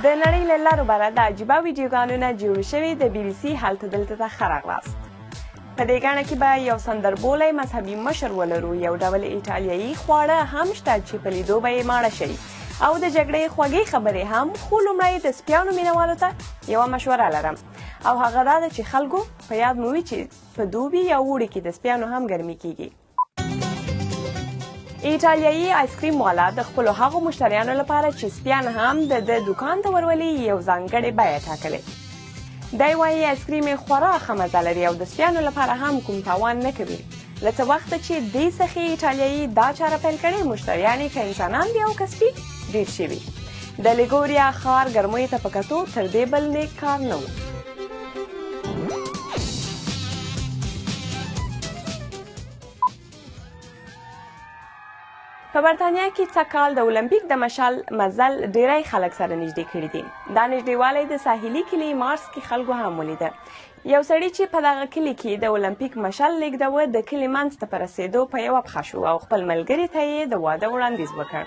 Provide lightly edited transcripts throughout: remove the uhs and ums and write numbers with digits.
د نړۍ له لارو بره د عجیبه ویډیوګانونه جوړ شوي د BBC هلته دلته ته ښه راغلاست. په دې ګڼه کې به یو سندربولی مذهبي مشر ولرو، یو ډول ایټالیایي خواړه هم شته چې په لیدو به یې ماړه شئ، او د جګړې خوږې خبرې هم. خو لومړی د سپیانو مینوالو ته یوه مشوره لرم، او هغه دا ده چې خلکو په یاد مو وي چې په دوبي یا اوړي کې د سپیانو هم ګرمي کیږي. ایټالیایي آیسکریم والا د خپلو هغو مشتریانو لپاره چې سپیان هم د دوکان ته ورولي یو ځانګړې بیه ټاکلې. دی وایي آیسکریم یې خورا ښه مزه لري او د سپیانو لپاره هم کوم تاوان نه کوي. له څه وخته چې دې څخه ایټالیایي دا چاره پیل کړې، مشتریان یې که انسانان دي او که سپي ډېر شوي. د لیګوریا ښار ګرمیو ته په کتو تر دې بل نیک کار نه و. په برطانیه کې سږکال د اولمپیک د مشعل مزل ډیری خلک سره نږدې کړي دي. دا نږدېوالی د ساحلي کلي مارس کې خلکو هم ولیده. یو سړي چې په دغه کلي کې د اولمپیک مشعل لیږدوه، د کلي منځ ته په رسېدو په یوه پښه شو او خپل ملګري ته یې د واده وړاندیز وکړ.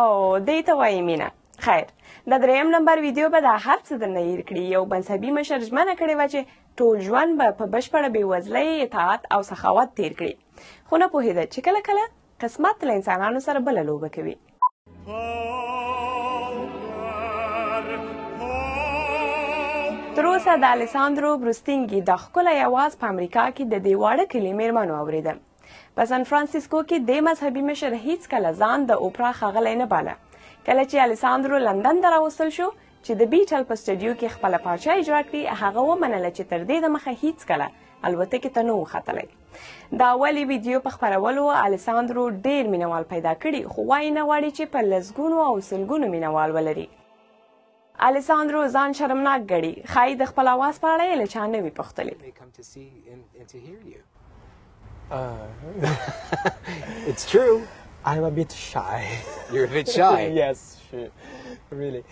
او دې ته وایي مینه. خیر، د دریم نمبر ویډیو به دا هر څه درنه هیر کړي. یو مذهبي مشر ژمنه کړې وه چې ټول ژوند به په بشپړه بېوزلۍ، اطاعت او سخاوت تیر کړي، خو نه پوهېده چې کله کله قسمت له انسانانو سره بله لوبه کوي. تر اوسه د الیساندرو بروستینګي دا ښکلی اواز په امریکا کې د دې واړه کلي میرمنو اورېده. په سان فرانسیسکو کې دې مذهبي مشر هیڅکله ځان د اوپرا ښاغلی نه باله. کله چې الیساندرو لندن ته راوستل شو چې د بیټل په سټډیو کې خپله پارچه اجرا کړي، هغه ومنله چې تر دې دمخه هیڅکله الوتکې ته نه و ختلی. د اولې ویډیو په خپرولو الیساندرو ډېر مینوال پیدا کړي، خو وایي نه غواړي چې په لسګونو او سلګونو مینوال ولري. الیساندرو ځان شرمناک ګڼي، ښایي د خپل اواز په اړه یې له چا نه وي پوښتلي. It's true. I'm a bit shy. You're a bit shy? Yes, sure. Really.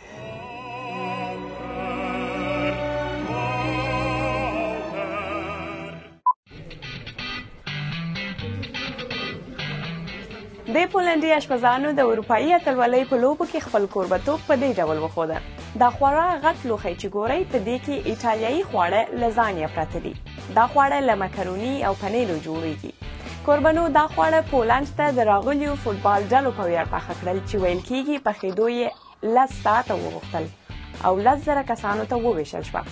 د پولنډي اشپزانو د اروپایي اتلولۍ په لوبو کې خپل کوربتوب په دې ډول وښوده. دا خورا غټ لوښی چې ګورئ، په دې کې ایټالیایي خواړه لزانیا پرته دي. دا خواړه له مکروني او پنیرو جوړیږي. کوربنو دا خواړه پولنډ ته د راغلیو فوټبال ډلو په ویاړ پاخه کړل چې ویل کېږي پخېدو یې 10 ساعته وغوښتل او 10,000 کسانو ته وویشل شوه.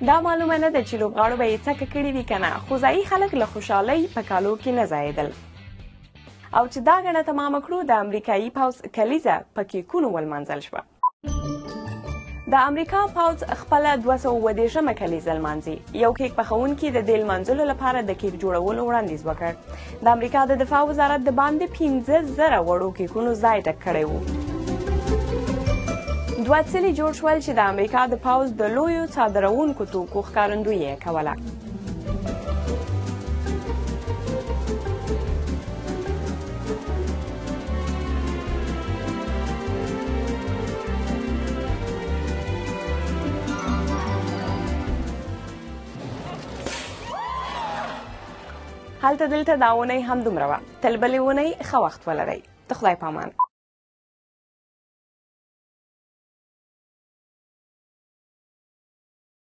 دا معلومه نه ده چې لوبغاړو به یې څکه کړې وي که نه، خو ځایي خلک له خوشحالۍ په کالو کې نه ځایېدل. او چې دا ګڼه تمامه کړو، د امریکایي پوځ کلیزه په کیکونو ولمانځل شوه. د امریکا پوځ خپله 230مه کلیزه لمانځي. یو کیک پخوونکي د دې لمانځلو لپاره د کیک جوړولو وړاندیز وکړ. د امریکا د دفاع وزارت د باندې 15,000 وړو کیکونو ځای ډک کړی و. 2 څلي جوړ شول چې د امریکا د پوځ د لویو صادروونکو توکو ښکارندویي یې کوله. هلته دلته دا اونۍ هم دومره وه. تل بلې اونۍ ښه وخت ولرئ. د خدای په امان.